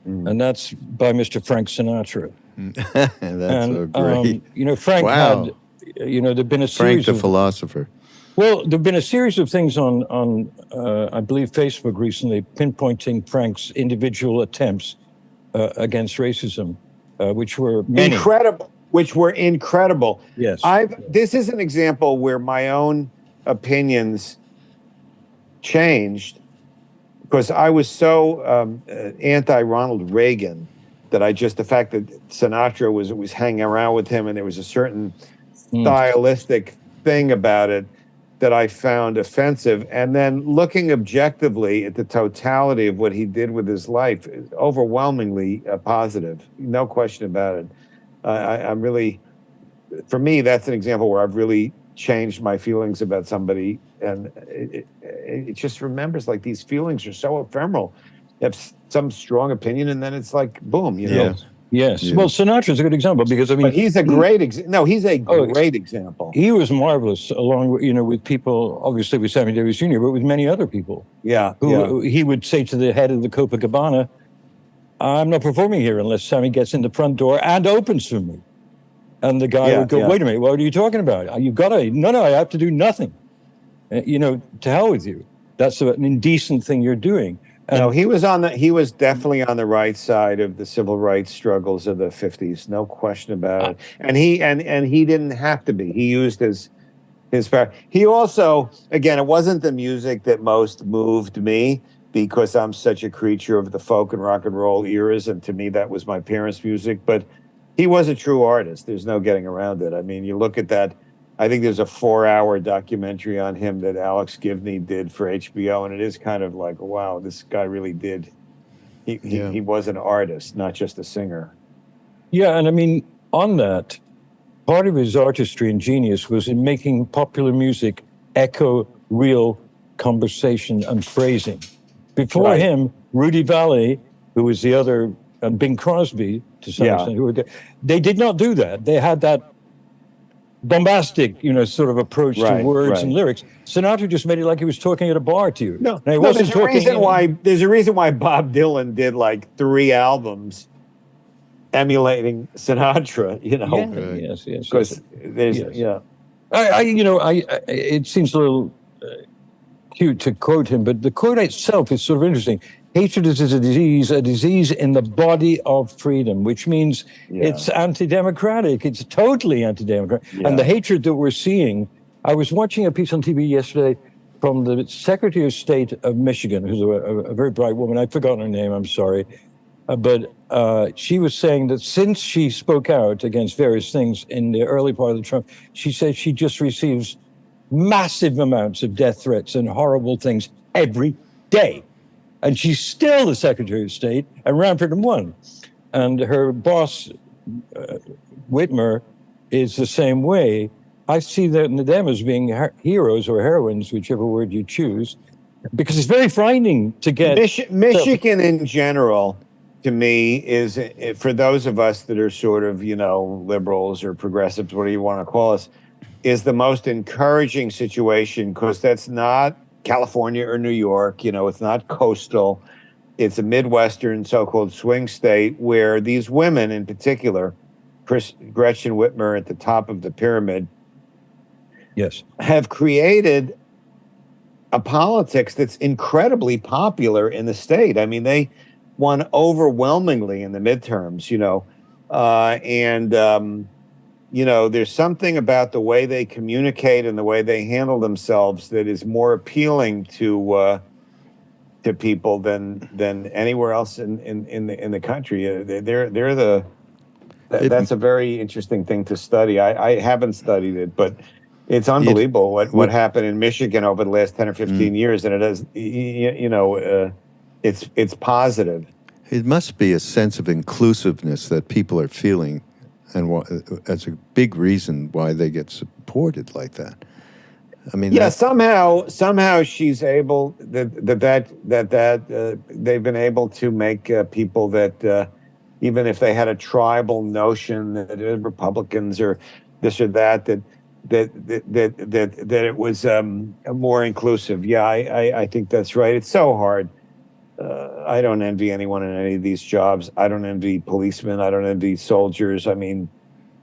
Speaker 3: And that's by Mr. Frank Sinatra.
Speaker 2: That's so great.
Speaker 3: Frank had, there'd been a series
Speaker 2: Frank the philosopher.
Speaker 3: Well, there've been a series of things on I believe, Facebook recently, pinpointing Frank's individual attempts against racism, which were many.
Speaker 1: Incredible.
Speaker 3: Yes.
Speaker 1: This is an example where my own opinions changed, because I was so anti-Ronald Reagan that the fact that Sinatra was hanging around with him and there was a certain stylistic thing about it that I found offensive. And then looking objectively at the totality of what he did with his life, overwhelmingly positive, no question about it. I'm really for me, that's an example where I've really changed my feelings about somebody, and it just remembers like these feelings are so ephemeral. You have some strong opinion, and then it's like boom, you know.
Speaker 3: Yes.
Speaker 2: Yeah.
Speaker 3: Well, Sinatra's a good example because I mean,
Speaker 1: But he's a great example. He's a great example.
Speaker 3: He was marvelous, along with with people, obviously with Sammy Davis Jr., but with many other people. Who he would say to the head of the Copacabana, "I'm not performing here unless Sammy gets in the front door and opens for me." And the guy would go, "Wait a minute, what are you talking about? You've got to, no, I have to do nothing. To hell with you. That's an indecent thing you're doing." And
Speaker 1: no, he was definitely on the right side of the civil rights struggles of the 50s, no question about it. And he didn't have to be. He used his power. He also, again, it wasn't the music that most moved me because I'm such a creature of the folk and rock and roll eras, and to me that was my parents' music, but he was a true artist. There's no getting around it. I mean, you look at that. I think there's a 4-hour documentary on him that Alex Gibney did for HBO, and it is kind of like, wow, this guy really did. He was an artist, not just a singer.
Speaker 3: Yeah, and I mean, on that, part of his artistry and genius was in making popular music echo real conversation and phrasing. Before him, Rudy Vallee, who was the other, and Bing Crosby, to some extent, they did not do that. They had that bombastic, sort of approach to words and lyrics. Sinatra just made it like he was talking at a bar to you.
Speaker 1: No, there's a reason why Bob Dylan did like 3 albums emulating Sinatra.
Speaker 3: Yes.
Speaker 1: Because
Speaker 3: it seems a little cute to quote him, but the quote itself is sort of interesting. Hatred is a disease in the body of freedom, which means it's anti-democratic. It's totally anti-democratic. Yeah. And the hatred that we're seeing, I was watching a piece on TV yesterday from the Secretary of State of Michigan, who's a very bright woman. I've forgotten her name, I'm sorry. But she was saying that since she spoke out against various things in the early part of the Trump, she said she just receives massive amounts of death threats and horrible things every day. And she's still the Secretary of State and ran for won. And her boss, Whitmer, is the same way. I see them as being heroes or heroines, whichever word you choose, because it's very frightening to get...
Speaker 1: Michigan in general, to me, is, for those of us that are sort of, liberals or progressives, whatever you want to call us, is the most encouraging situation, because that's not California or New York, it's not coastal. It's a Midwestern so-called swing state where these women in particular, Gretchen Whitmer at the top of the pyramid, have created a politics that's incredibly popular in the state. I mean, they won overwhelmingly in the midterms, there's something about the way they communicate and the way they handle themselves that is more appealing to people than anywhere else in the country. That's a very interesting thing to study. I haven't studied it, but it's unbelievable what happened in Michigan over the last 10 or 15 years, and it is it's positive.
Speaker 2: It must be a sense of inclusiveness that people are feeling. And that's a big reason why they get supported like that. I mean, somehow she's able that they've been able to make people that even if they had a tribal notion that Republicans or this or that it was more inclusive. Yeah, I think that's right. It's so hard. I don't envy anyone in any of these jobs. I don't envy policemen. I don't envy soldiers. I mean,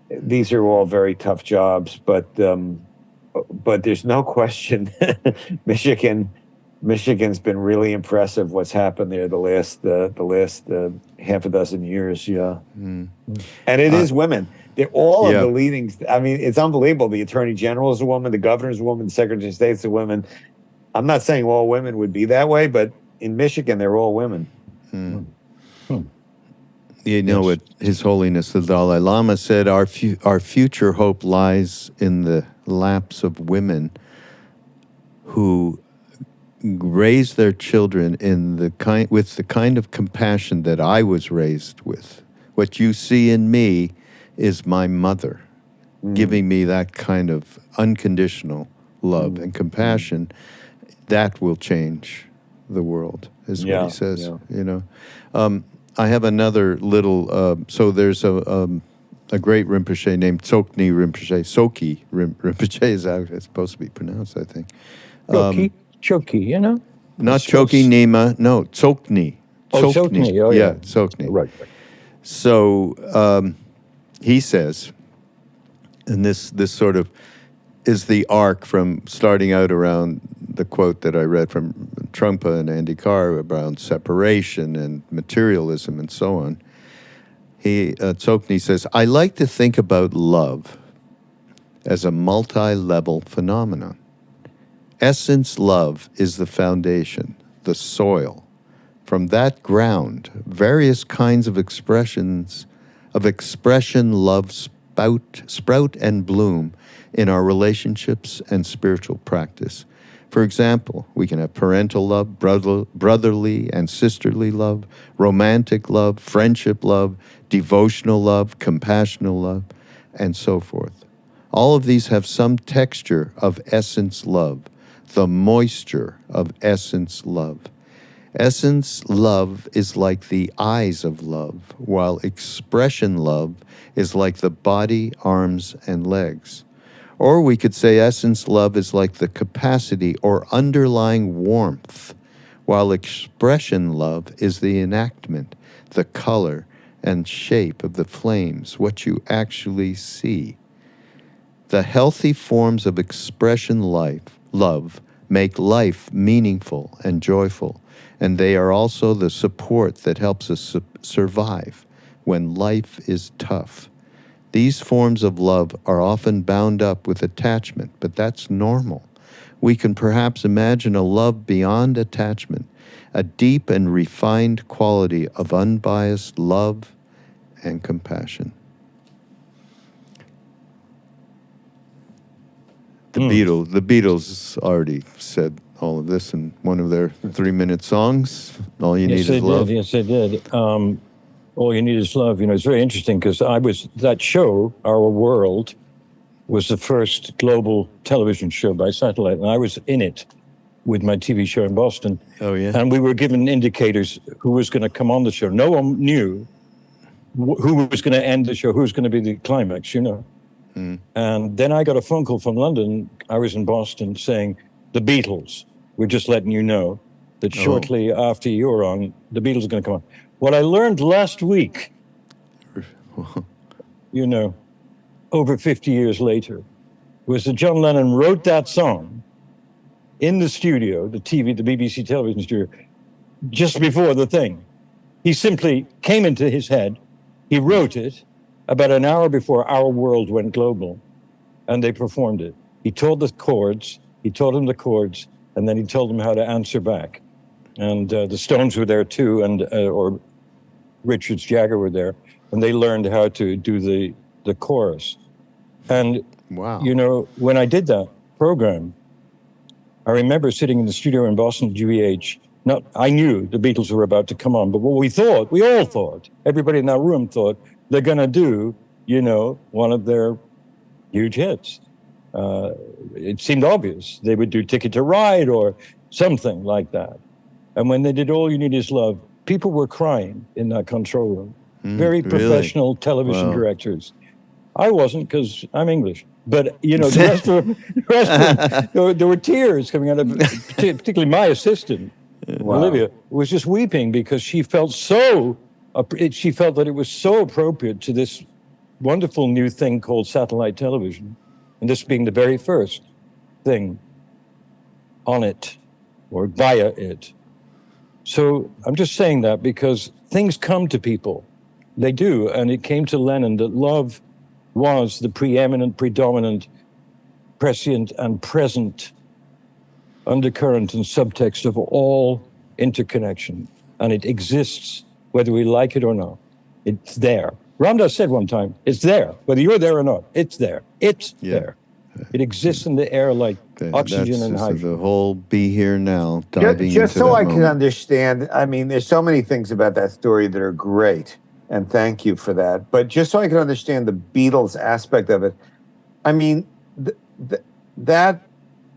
Speaker 2: these are all very tough jobs, but there's no question Michigan's been really impressive what's happened there the last half a dozen years. And it is women. They're all of the leading. I mean, it's unbelievable. The Attorney General is a woman. The Governor is a woman. The Secretary of State is a woman. I'm not saying all women would be that way, but in Michigan, they're all women. You know what His Holiness the Dalai Lama said, our future hope lies in the laps of women who raise their children with the kind of compassion that I was raised with. What you see in me is my mother. giving me that kind of unconditional love and compassion, that will change the world, is what he says. You know, I have another little. So there's a great Rinpoche named Tsokni Rinpoche. Soki Rinpoche is how it's supposed to be pronounced, I think.
Speaker 3: Choki, you know?
Speaker 2: Not Choki Nima, no, Tsokni.
Speaker 3: Oh, Tsokni. Oh, yeah.
Speaker 2: Tsokni.
Speaker 3: Right.
Speaker 2: So he says, and this sort of is the arc from starting out around the quote that I read from Trungpa and Andy Carr around separation and materialism and so on. Tsokni says, I like to think about love as a multi-level phenomenon. Essence love is the foundation, the soil. From that ground, various kinds of expression love sprout and bloom in our relationships and spiritual practice. For example, we can have parental love, brotherly and sisterly love, romantic love, friendship love, devotional love, compassional love, and so forth. All of these have some texture of essence love, the moisture of essence love. Essence love is like the eyes of love, while expression love is like the body, arms, and legs. Or we could say essence love is like the capacity or underlying warmth, while expression love is the enactment, the color and shape of the flames, what you actually see. The healthy forms of expression love make life meaningful and joyful, and they are also the support that helps us survive when life is tough. These forms of love are often bound up with attachment, but that's normal. We can perhaps imagine a love beyond attachment, a deep and refined quality of unbiased love and compassion. The Beatles already said all of this in one of their 3-minute songs. All you need is love.
Speaker 3: Yes, they did. All you need is love. You know, it's very interesting because that show, Our World, was the first global television show by satellite, and I was in it with my TV show in Boston.
Speaker 2: Oh, yeah.
Speaker 3: And we were given indicators who was going to come on the show. No one knew who was going to end the show, who was going to be the climax, you know. And then I got a phone call from London. I was in Boston saying, the Beatles, we're just letting you know that shortly after you're on, the Beatles are going to come on. What I learned last week, you know, over 50 years later, was that John Lennon wrote that song in the studio, the BBC television studio, just before the thing. He simply came into his head, he wrote it about an hour before Our World went global, and they performed it. He told them the chords, and then he told them how to answer back. And the Stones were there too, and or Richards Jagger were there, and they learned how to do the chorus. And you know, when I did that program, I remember sitting in the studio in Boston, GBH. I knew the Beatles were about to come on, but what we all thought, everybody in that room thought, they're going to do, you know, one of their huge hits. It seemed obvious. They would do Ticket to Ride or something like that. And when they did All You Need Is Love, people were crying in that control room. Very professional television directors. I wasn't because I'm English. But, you know, the rest of them, there were tears coming out of, particularly my assistant, Olivia, was just weeping because she felt that it was so appropriate to this wonderful new thing called satellite television, and this being the very first thing on it or via it. So I'm just saying that because things come to people. They do, and it came to Lennon that love was the preeminent, predominant, prescient, and present undercurrent and subtext of all interconnection, and it exists whether we like it or not. It's there. Ramdas said one time, it's there. Whether you're there or not, it's there. It's there. It exists in the air like oxygen and hydrogen.
Speaker 2: The whole be here now, diving
Speaker 1: just
Speaker 2: into
Speaker 1: so
Speaker 2: that
Speaker 1: I
Speaker 2: moment.
Speaker 1: can understand, I mean, there's so many things about that story that are great, and thank you for that. But just so I can understand the Beatles aspect of it, I mean, that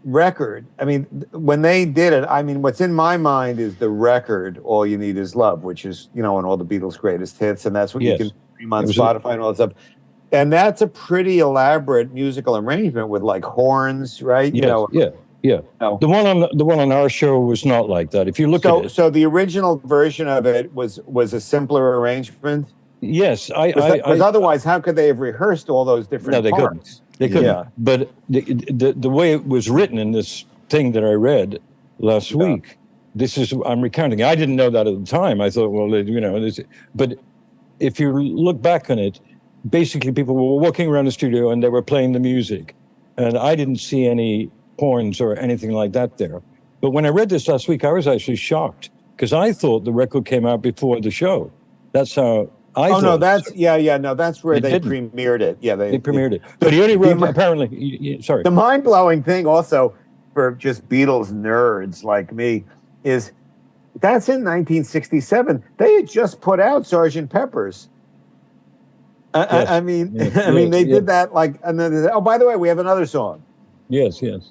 Speaker 1: record, I mean, when they did it, I mean, what's in my mind is the record, All You Need Is Love, which is, on all the Beatles' greatest hits, and that's what you can
Speaker 3: Yes.
Speaker 1: stream on Spotify and all that stuff. And that's a pretty elaborate musical arrangement with like horns, right?
Speaker 3: Yes, yeah. The one on our show was not like that. If you look at it.
Speaker 1: So the original version of it was a simpler arrangement.
Speaker 3: Yes,
Speaker 1: because otherwise, how could they have rehearsed all those different parts?
Speaker 3: They couldn't. Yeah. But the way it was written in this thing that I read last week, I'm recounting. I didn't know that at the time. I thought, well, but if you look back on it, basically people were walking around the studio and they were playing the music, and I didn't see any horns or anything like that there. But when I read this last week, I was actually shocked because I thought the record came out before the show. That's how I thought.
Speaker 1: No, that's that's where they premiered it. Yeah, they
Speaker 3: premiered it. But he only wrote apparently. Sorry.
Speaker 1: The mind-blowing thing, also for just Beatles nerds like me, is that's in 1967. They had just put out Sgt. Pepper's. I mean, they did that like, and then they said, oh, by the way, we have another song.
Speaker 3: Yes. Yes.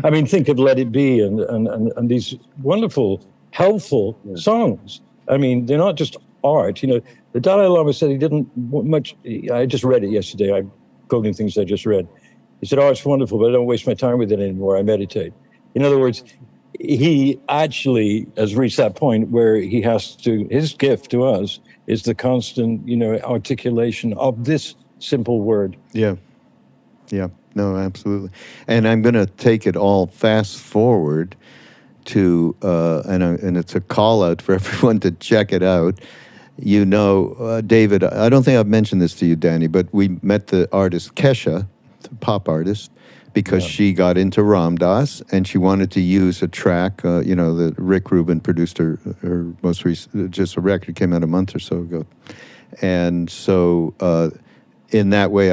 Speaker 3: I mean, think of Let It Be and these wonderful, helpful songs. I mean, they're not just art. The Dalai Lama said he didn't want much. I just read it yesterday. I'm quoting things I just read. He said, it's wonderful, but I don't waste my time with it anymore. I meditate. In other words, he actually has reached that point where he has to, his gift to us is the constant, articulation of this simple word.
Speaker 2: Yeah. No, absolutely. And I'm going to take it all fast forward to, and it's a call out for everyone to check it out. David, I don't think I've mentioned this to you, Danny, but we met the artist Kesha, the pop artist, because she got into Ram Dass and she wanted to use a track, that Rick Rubin produced her most recent, just a record came out a month or so ago. And so in that way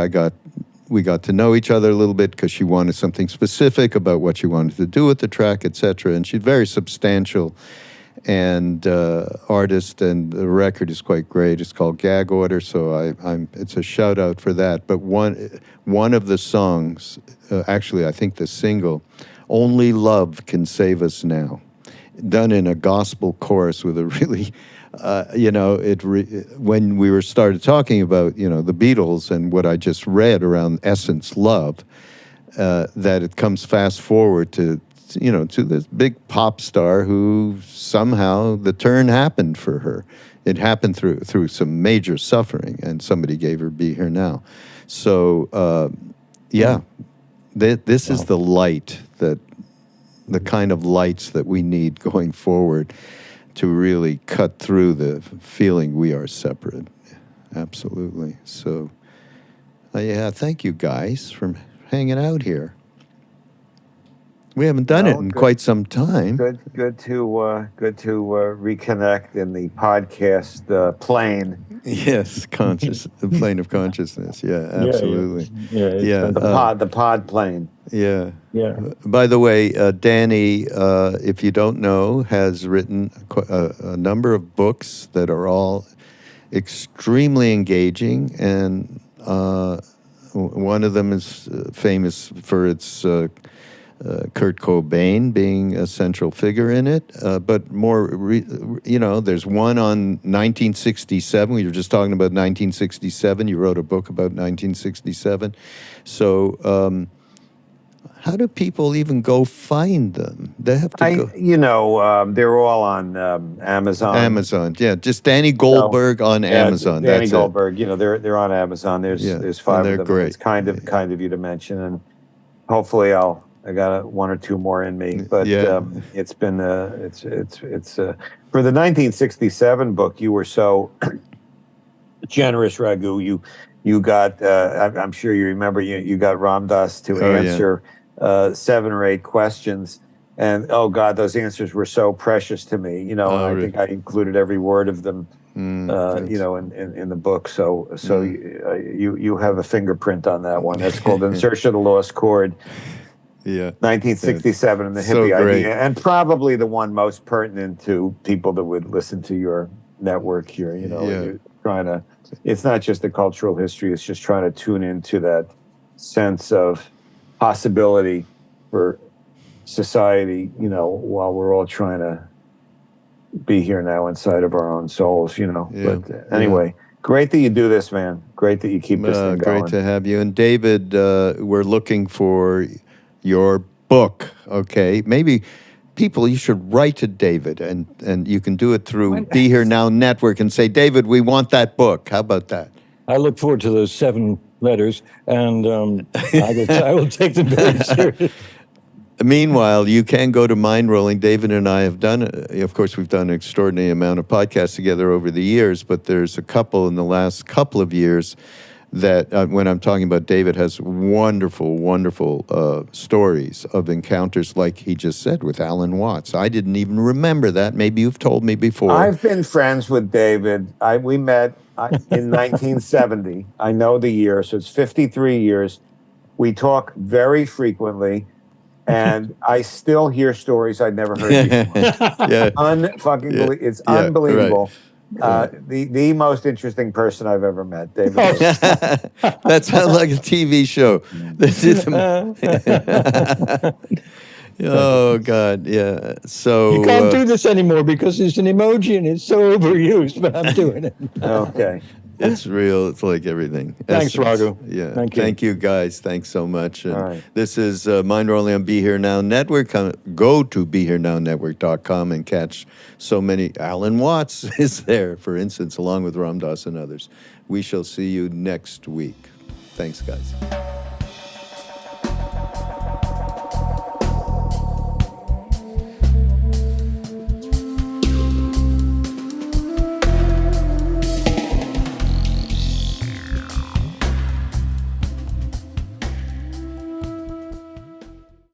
Speaker 2: we got to know each other a little bit because she wanted something specific about what she wanted to do with the track, etc. And she's very substantial and artist, and the record is quite great. It's called Gag Order, so it's a shout out for that. But one of the songs, actually I think the single, Only Love Can Save Us Now, done in a gospel chorus with a really, when we started talking about, the Beatles and what I just read around Essence Love, that it comes fast forward to this big pop star who somehow the turn happened for her. It happened through some major suffering, and somebody gave her Be Here Now. So, this is the light, the kind of lights that we need going forward to really cut through the feeling we are separate. Absolutely. So, thank you guys for hanging out here. We haven't done it in quite some time.
Speaker 1: Good to reconnect in the podcast plane.
Speaker 2: Yes, the plane of consciousness. Yeah, absolutely.
Speaker 1: The pod plane.
Speaker 2: Yeah. By the way, Danny, if you don't know, has written a number of books that are all extremely engaging, and one of them is famous for its Kurt Cobain being a central figure in it, but more, there's one on 1967. We were just talking about 1967. You wrote a book about 1967. So how do people even go find them? They have to go.
Speaker 1: They're all on Amazon.
Speaker 2: Amazon, yeah. Just Danny Goldberg on Amazon.
Speaker 1: Danny Goldberg. They're on Amazon. There's 5 of them.
Speaker 2: Great.
Speaker 1: It's kind of you to mention, and hopefully I got 1 or 2 more in me, but it's been it's for the 1967 book. You were so generous, Raghu. You got I'm sure you remember you got Ram Dass to answer 7 or 8 questions, and oh God, those answers were so precious to me. I think I included every word of them. In the book, so you have a fingerprint on that one. That's called In Search of the Lost Chord.
Speaker 2: Yeah,
Speaker 1: 1967 and the hippie idea, and probably the one most pertinent to people that would listen to your network here. trying to, it's not just the cultural history, it's just trying to tune into that sense of possibility for society, you know, while we're all trying to be here now inside of our own souls, you know.
Speaker 2: Yeah,
Speaker 1: but anyway, great that you do this, man. Great that you keep this thing going.
Speaker 2: Great to have you. And David, we're looking for your book, okay? Maybe people, you should write to David, and you can do it through Be Here Now Network and say, David, we want that book. How about that?
Speaker 3: I look forward to those 7 letters, and I will take them very seriously.
Speaker 2: Meanwhile, you can go to Mindrolling. David and I have done, of course, we've done an extraordinary amount of podcasts together over the years, but there's a couple in the last couple of years that, when I'm talking about David, has wonderful, wonderful stories of encounters like he just said with Alan Watts. I didn't even remember that. Maybe you've told me before.
Speaker 1: I've been friends with David. We met in 1970. I know the year, so it's 53 years. We talk very frequently. And I still hear stories I'd never heard before.
Speaker 2: Yeah.
Speaker 1: It's unbelievable. Right. The most interesting person I've ever met, David.
Speaker 2: That sounds like a TV show. Oh God, yeah. So
Speaker 3: you can't do this anymore because it's an emoji and it's so overused. But I'm doing it.
Speaker 1: Okay.
Speaker 2: It's real. It's like everything.
Speaker 3: Thanks, Raghu.
Speaker 2: Yeah.
Speaker 3: Thank you.
Speaker 2: Guys. Thanks so much. And
Speaker 1: all right.
Speaker 2: This is Mindrolling on Be Here Now Network. Go to BeHereNowNetwork.com and catch so many. Alan Watts is there, for instance, along with Ram Dass and others. We shall see you next week. Thanks, guys.